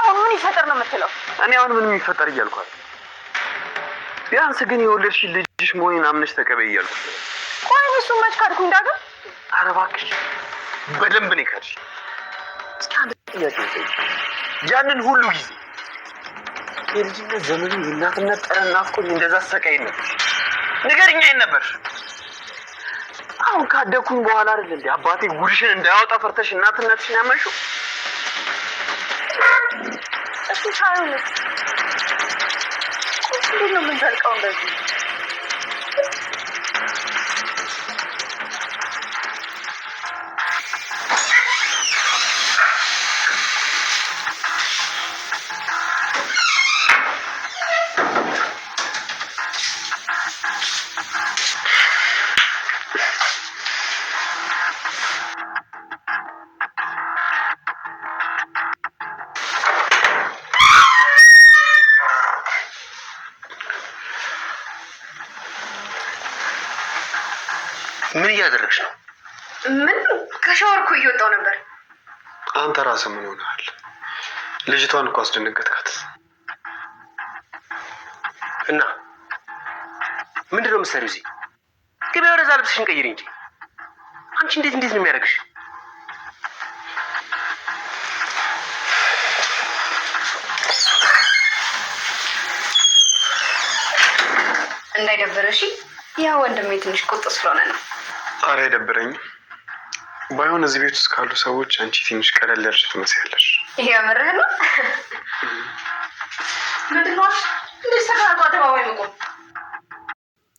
አሁን ምን ይፈጠር ነው የምትለው? እኔ አሁን ምን ይፈጠር እያልኳት፣ ቢያንስ ግን የወለድሽ ልጅሽ መሆኔን አምነሽ ተቀበይ እያልኩ። ቆይ እሱን መች ካድኩኝ ዳግም? ኧረ እባክሽ በደንብ ነው የካድሽ። እስኪ አንድ ጥያቄ ያንን ሁሉ ጊዜ የልጅነት ዘመኑ የእናትነት ጠረን ናፍቆኝ እንደዛ ሰቃይ ነበር። ንገሪኝ ነበር። አሁን ካደኩኝ በኋላ አይደል እንዴ አባቴ ጉድሽን እንዳያወጣ ፈርተሽ እናትነትሽን ያመንሽው? እሱ ታዩ እንዴት ነው የምንዘልቀው እንደዚህ? ምን እያደረግሽ ነው? ምን ከሻወር እኮ እየወጣሁ ነበር። አንተ ራስህ ምን ሆነሃል? ልጅቷን እኮ አስደነገጥካት። እና ምንድነው የምትሰሪው እዚህ? ግቢ ወደዛ ልብስሽን ቀይሪ እንጂ። አንቺ እንዴት ነው የሚያደርግሽ? እንዳይደብረሽ። ያ ወንድሜ ትንሽ ቁጥ ስለሆነ ነው። ኧረ አይደብረኝም። ባይሆን እዚህ ቤት ውስጥ ካሉ ሰዎች አንቺ ትንሽ ቀለል ያልሽ ትመስያለሽ። ይሄ ያመረህ ነው። ምንድነው እንዴት ተጋርቶ አደባባይ መቆም?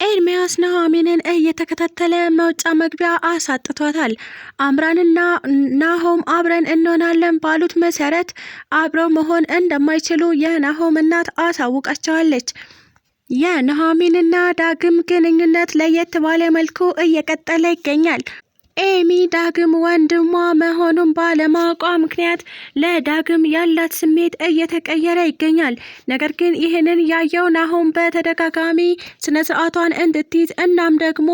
ኤርሚያስ ኑሐሚንን እየተከታተለ መውጫ መግቢያ አሳጥቷታል። አምራንና ናሆም አብረን እንሆናለን ባሉት መሰረት አብረው መሆን እንደማይችሉ የናሆም እናት አሳውቃቸዋለች። የኑሐሚንና ዳግም ግንኙነት ለየት ባለ መልኩ እየቀጠለ ይገኛል። ኤሚ ዳግም ወንድሟ መሆኑን ባለማወቋ ምክንያት ለዳግም ያላት ስሜት እየተቀየረ ይገኛል። ነገር ግን ይህንን ያየው ናሆም በተደጋጋሚ ስነ ስርዓቷን እንድትይዝ እናም ደግሞ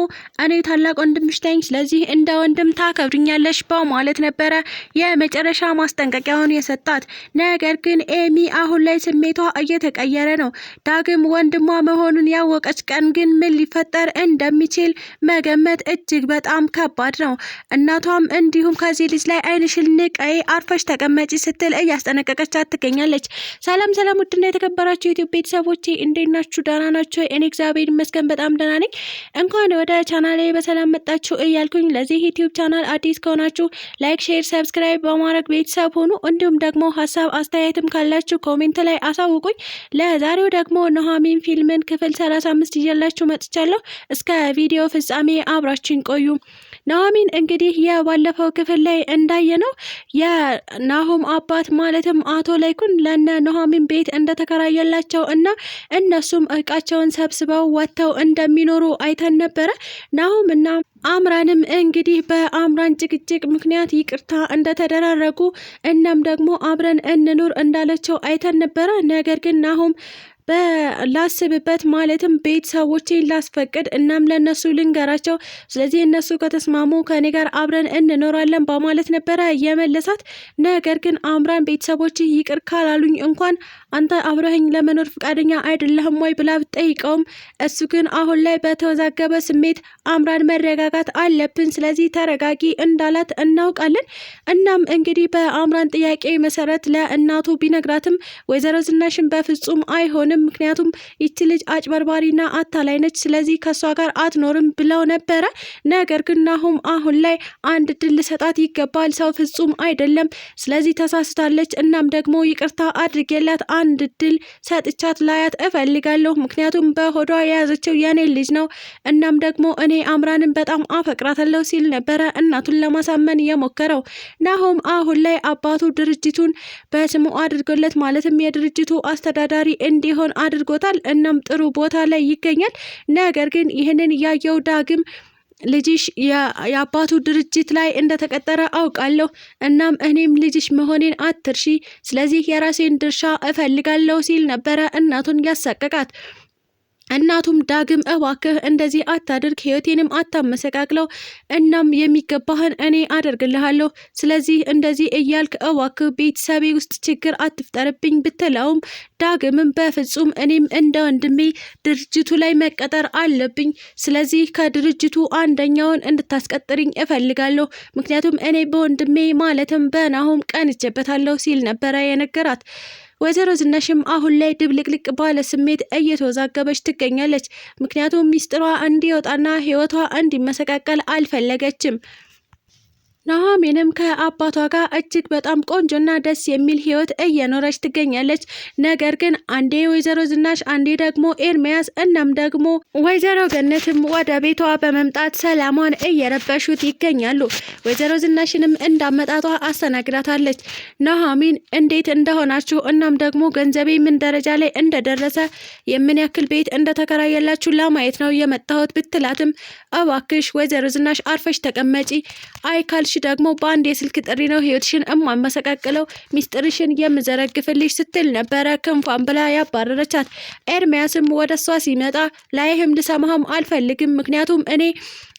እኔ ታላቅ ወንድምሽ ነኝ፣ ስለዚህ እንደ ወንድም ታከብርኛለሽ በማለት ነበረ የመጨረሻ ማስጠንቀቂያውን የሰጣት። ነገር ግን ኤሚ አሁን ላይ ስሜቷ እየተቀየረ ነው። ዳግም ወንድሟ መሆኑን ያወቀች ቀን ግን ምን ሊፈጠር እንደሚችል መገመት እጅግ በጣም ከባድ ነው። እናቷም እንዲሁም ከዚህ ልጅ ላይ አይንሽን ንቀይ አርፈሽ ተቀመጪ ስትል እያስጠነቀቀቻት ትገኛለች። ሰላም ሰላም፣ ውድና የተከበራችሁ የኢትዮጵያ ቤተሰቦቼ እንዴት ናችሁ? ደህና ናችሁ? እኔ እግዚአብሔር ይመስገን በጣም ደህና ነኝ። እንኳን ወደ ቻናሌ በሰላም መጣችሁ እያልኩኝ ለዚህ ዩቲዩብ ቻናል አዲስ ከሆናችሁ ላይክ፣ ሼር፣ ሰብስክራይብ በማድረግ ቤተሰብ ሆኑ። እንዲሁም ደግሞ ሀሳብ አስተያየትም ካላችሁ ኮሜንት ላይ አሳውቁኝ። ለዛሬው ደግሞ ኑሐሚን ፊልምን ክፍል 35 ይዤላችሁ መጥቻለሁ። እስከ ቪዲዮ ፍጻሜ አብራችን ቆዩ። ኑሐሚን እንግዲህ የባለፈው ክፍል ላይ እንዳየነው የናሆም አባት ማለትም አቶ ላይኩን ለነ ኑሐሚን ቤት እንደተከራየላቸው እና እነሱም እቃቸውን ሰብስበው ወጥተው እንደሚኖሩ አይተን ነበረ። ናሆም እና አምራንም እንግዲህ በአምራን ጭቅጭቅ ምክንያት ይቅርታ እንደተደራረጉ እናም ደግሞ አብረን እንኑር እንዳለችው አይተን ነበረ። ነገር ግን ናሆም ላስብበት ማለትም ቤተሰቦቼን ላስፈቅድ እናም ለነሱ ልንገራቸው፣ ስለዚህ እነሱ ከተስማሙ ከኔ ጋር አብረን እንኖራለን በማለት ነበረ የመለሳት። ነገር ግን አምራን ቤተሰቦች ይቅር ካላሉኝ እንኳን አንተ አብረኸኝ ለመኖር ፈቃደኛ አይደለህም ወይ ብላ ብትጠይቀውም እሱ ግን አሁን ላይ በተወዛገበ ስሜት አምራን መረጋጋት አለብን፣ ስለዚህ ተረጋጊ እንዳላት እናውቃለን። እናም እንግዲህ በአምራን ጥያቄ መሰረት ለእናቱ ቢነግራትም ወይዘሮ ዝናሽን በፍጹም አይሆንም፣ ምክንያቱም ይቺ ልጅ አጭበርባሪና አታላይ ነች፣ ስለዚህ ከሷ ጋር አትኖርም ብለው ነበረ። ነገር ግን ናሆም አሁን ላይ አንድ ድል ልሰጣት ይገባል፣ ሰው ፍጹም አይደለም፣ ስለዚህ ተሳስታለች፣ እናም ደግሞ ይቅርታ አድርጌላት አንድ ድል ሰጥቻት ላያት እፈልጋለሁ፣ ምክንያቱም በሆዷ የያዘችው የኔ ልጅ ነው፣ እናም ደግሞ እኔ አምራንን በጣም አፈቅራታለሁ ሲል ነበረ እናቱን ለማሳመን የሞከረው። ናሆም አሁን ላይ አባቱ ድርጅቱን በስሙ አድርጎለት ማለትም የድርጅቱ አስተዳዳሪ እንዲሆን አድርጎታል። እናም ጥሩ ቦታ ላይ ይገኛል። ነገር ግን ይህንን ያየው ዳግም ልጅሽ የአባቱ ድርጅት ላይ እንደተቀጠረ አውቃለሁ፣ እናም እኔም ልጅሽ መሆኔን አትርሺ፣ ስለዚህ የራሴን ድርሻ እፈልጋለሁ ሲል ነበረ እናቱን ያሳቀቃት። እናቱም ዳግም እባክህ እንደዚህ አታድርግ፣ ህይወቴንም አታመሰቃቅለው፣ እናም የሚገባህን እኔ አደርግልሃለሁ፣ ስለዚህ እንደዚህ እያልክ እባክህ ቤተሰቤ ውስጥ ችግር አትፍጠርብኝ ብትለውም ዳግምም በፍጹም እኔም እንደ ወንድሜ ድርጅቱ ላይ መቀጠር አለብኝ፣ ስለዚህ ከድርጅቱ አንደኛውን እንድታስቀጥርኝ እፈልጋለሁ፣ ምክንያቱም እኔ በወንድሜ ማለትም በናሆም ቀንቼበታለሁ ሲል ነበረ የነገራት። ወይዘሮ ዝናሽም አሁን ላይ ድብልቅልቅ ባለ ስሜት እየተወዛገበች ትገኛለች። ምክንያቱም ሚስጥሯ እንዲወጣና ህይወቷ እንዲመሰቃቀል አልፈለገችም። ኑሐሚንም ከአባቷ ጋር እጅግ በጣም ቆንጆና ደስ የሚል ህይወት እየኖረች ትገኛለች። ነገር ግን አንዴ ወይዘሮ ዝናሽ አንዴ ደግሞ ኤርሚያስ እናም ደግሞ ወይዘሮ ገነትም ወደ ቤቷ በመምጣት ሰላሟን እየረበሹት ይገኛሉ። ወይዘሮ ዝናሽንም እንዳመጣጧ አስተናግዳታለች። ኑሐሚን እንዴት እንደሆናችሁ እናም ደግሞ ገንዘቤ ምን ደረጃ ላይ እንደደረሰ የምን ያክል ቤት እንደተከራየላችሁ ለማየት ነው የመጣሁት ብትላትም እባክሽ ወይዘሮ ዝናሽ አርፈሽ ተቀመጪ፣ አይካልሽ ደግሞ በአንድ የስልክ ጥሪ ነው ህይወትሽን እማመሰቃቅለው ሚስጥርሽን የምዘረግፍልሽ ስትል ነበረ ክንፏን ብላ ያባረረቻት። ኤርሚያስም ወደ እሷ ሲመጣ ላይህም ልሰማህም አልፈልግም፣ ምክንያቱም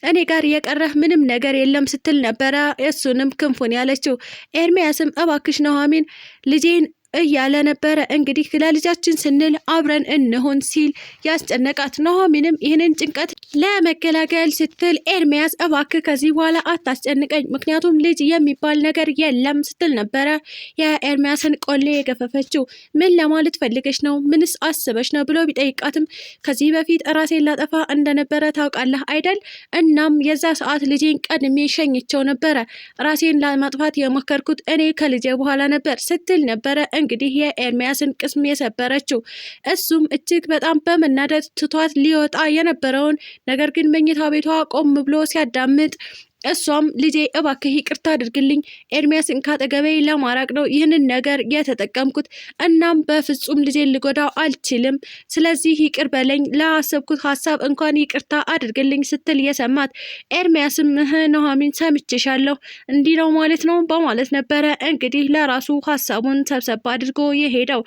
እኔ ጋር የቀረህ ምንም ነገር የለም ስትል ነበረ እሱንም ክንፉን ያለችው። ኤርሚያስም እባክሽ ኑሐሚን ልጄን እያለ ነበረ። እንግዲህ ለልጃችን ስንል አብረን እንሆን ሲል ያስጨነቃት። ኑሐሚንም ይህንን ጭንቀት ለመገላገል ስትል ኤርሚያስ እባክህ ከዚህ በኋላ አታስጨንቀኝ፣ ምክንያቱም ልጅ የሚባል ነገር የለም ስትል ነበረ የኤርሚያስን ቆሌ የገፈፈችው። ምን ለማለት ፈልገሽ ነው? ምንስ አስበሽ ነው ብሎ ቢጠይቃትም ከዚህ በፊት ራሴን ላጠፋ እንደነበረ ታውቃለህ አይደል? እናም የዛ ሰዓት ልጄን ቀድሜ ሸኝቸው ነበረ። ራሴን ለማጥፋት የሞከርኩት እኔ ከልጄ በኋላ ነበር ስትል ነበረ እንግዲህ የኤርሚያስን ቅስም የሰበረችው። እሱም እጅግ በጣም በመናደድ ትቷት ሊወጣ የነበረውን ነገር ግን መኝታ ቤቷ ቆም ብሎ ሲያዳምጥ እሷም ልጄ እባክህ ይቅርታ አድርግልኝ፣ ኤርሚያስን ካጠገቤ ለማራቅ ነው ይህንን ነገር የተጠቀምኩት፣ እናም በፍጹም ልጄን ልጎዳው አልችልም፣ ስለዚህ ይቅር በለኝ፣ ለአሰብኩት ሀሳብ እንኳን ይቅርታ አድርግልኝ ስትል የሰማት ኤርሚያስም ኑሐሚን ሰምቼሻለሁ፣ እንዲህ ነው ማለት ነው በማለት ነበረ እንግዲህ ለራሱ ሀሳቡን ሰብሰብ አድርጎ የሄደው።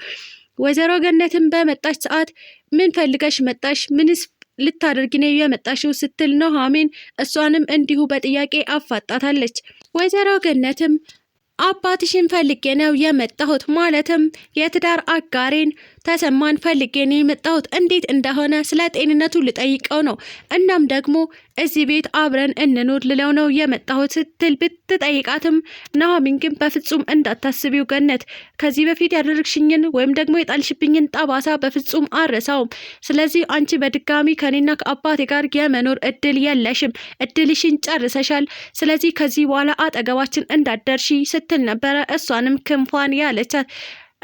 ወይዘሮ ገነትን በመጣች ሰዓት ምን ፈልገሽ መጣሽ? ምንስ ልታደርጊ ነው የመጣሽው? ስትል ኑሐሚን እሷንም እንዲሁ በጥያቄ አፋጣታለች። ወይዘሮ ገነትም አባትሽን ፈልጌ ነው የመጣሁት፣ ማለትም የትዳር አጋሬን ተሰማን ፈልጌ ነው የመጣሁት፣ እንዴት እንደሆነ ስለ ጤንነቱ ልጠይቀው ነው፣ እናም ደግሞ እዚህ ቤት አብረን እንኑር ልለው ነው የመጣሁት ስትል ብትጠይቃትም ኑሐሚን ግን በፍጹም እንዳታስቢው ገነት፣ ከዚህ በፊት ያደረግሽኝን ወይም ደግሞ የጣልሽብኝን ጠባሳ በፍጹም አረሳውም፣ ስለዚህ አንቺ በድጋሚ ከኔና ከአባቴ ጋር የመኖር እድል የለሽም፣ እድልሽን ጨርሰሻል፣ ስለዚህ ከዚህ በኋላ አጠገባችን እንዳደርሺ ስትል ነበረ እሷንም ክንፏን ያለቻት።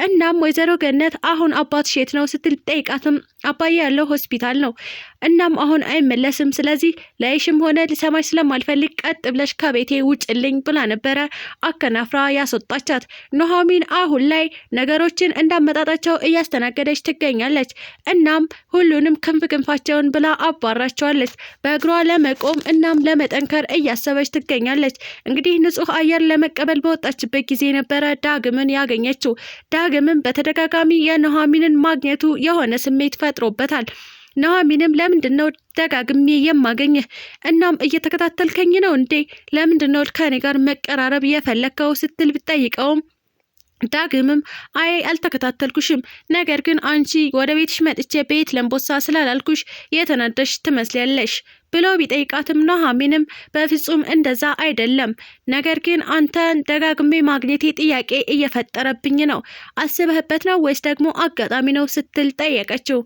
እናም ወይዘሮ ገነት አሁን አባትሽ የት ነው ስትል ጠይቃትም አባዬ ያለው ሆስፒታል ነው፣ እናም አሁን አይመለስም፣ ስለዚህ ላይሽም ሆነ ሊሰማሽ ስለማልፈልግ ቀጥ ብለሽ ከቤቴ ውጭልኝ ብላ ነበረ አከናፍራ ያስወጣቻት። ኑሐሚን አሁን ላይ ነገሮችን እንዳመጣጣቸው እያስተናገደች ትገኛለች። እናም ሁሉንም ክንፋቸውን ብላ አባራቸዋለች። በእግሯ ለመቆም እናም ለመጠንከር እያሰበች ትገኛለች። እንግዲህ ንጹህ አየር ለመቀበል በወጣችበት ጊዜ ነበረ ዳግምን ያገኘችው። ዳግምን በተደጋጋሚ የኑሐሚንን ማግኘቱ የሆነ ስሜት ፈጥሮበታል። ኑሐሚንም ለምንድነው ደጋግሜ የማገኘህ? እናም እየተከታተልከኝ ነው እንዴ? ለምንድነው ከኔ ጋር መቀራረብ የፈለከው ስትል ብትጠይቀውም ዳግምም አይ አልተከታተልኩሽም፣ ነገር ግን አንቺ ወደ ቤትሽ መጥቼ ቤት ለምቦሳ ስላላልኩሽ የተናደሽ ትመስያለሽ ብሎ ቢጠይቃትም ኑሐሚንም በፍጹም እንደዛ አይደለም፣ ነገር ግን አንተን ደጋግሜ ማግኘቴ ጥያቄ እየፈጠረብኝ ነው፣ አስበህበት ነው ወይስ ደግሞ አጋጣሚ ነው ስትል ጠየቀችው።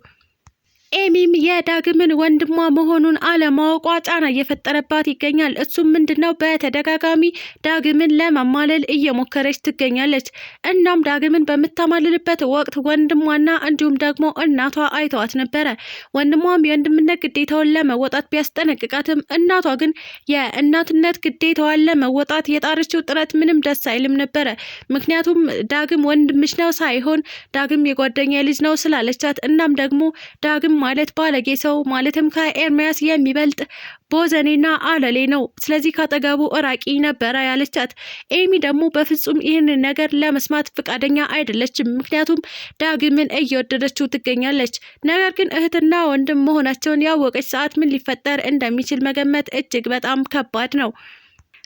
ኤሚም የዳግምን ወንድሟ መሆኑን አለማወቋ ጫና እየፈጠረባት ይገኛል። እሱም ምንድነው በተደጋጋሚ ዳግምን ለማማለል እየሞከረች ትገኛለች። እናም ዳግምን በምታማልልበት ወቅት ወንድሟና እንዲሁም ደግሞ እናቷ አይተዋት ነበረ። ወንድሟም የወንድምነት ግዴታውን ለመወጣት ቢያስጠነቅቃትም እናቷ ግን የእናትነት ግዴታዋን ለመወጣት የጣረችው ጥረት ምንም ደስ አይልም ነበረ። ምክንያቱም ዳግም ወንድምሽ ነው ሳይሆን ዳግም የጓደኛ ልጅ ነው ስላለቻት፣ እናም ደግሞ ዳግም ማለት ባለጌ ሰው ማለትም ከኤርሚያስ የሚበልጥ ቦዘኔና አለሌ ነው። ስለዚህ ካጠገቡ እራቂ ነበረ ያለቻት። ኤሚ ደግሞ በፍጹም ይህንን ነገር ለመስማት ፈቃደኛ አይደለችም። ምክንያቱም ዳግምን እየወደደችው ትገኛለች። ነገር ግን እህትና ወንድም መሆናቸውን ያወቀች ሰዓት ምን ሊፈጠር እንደሚችል መገመት እጅግ በጣም ከባድ ነው።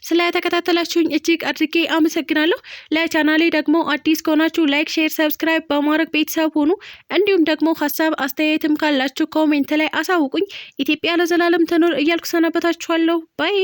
ስለተከታተላችሁኝ እጅግ አድርጌ አመሰግናለሁ። ለቻናሌ ደግሞ አዲስ ከሆናችሁ ላይክ፣ ሼር፣ ሰብስክራይብ በማድረግ ቤተሰብ ሁኑ። እንዲሁም ደግሞ ሀሳብ አስተያየትም ካላችሁ ኮሜንት ላይ አሳውቁኝ። ኢትዮጵያ ለዘላለም ትኑር እያልኩ ሰናበታችኋለሁ። ባይ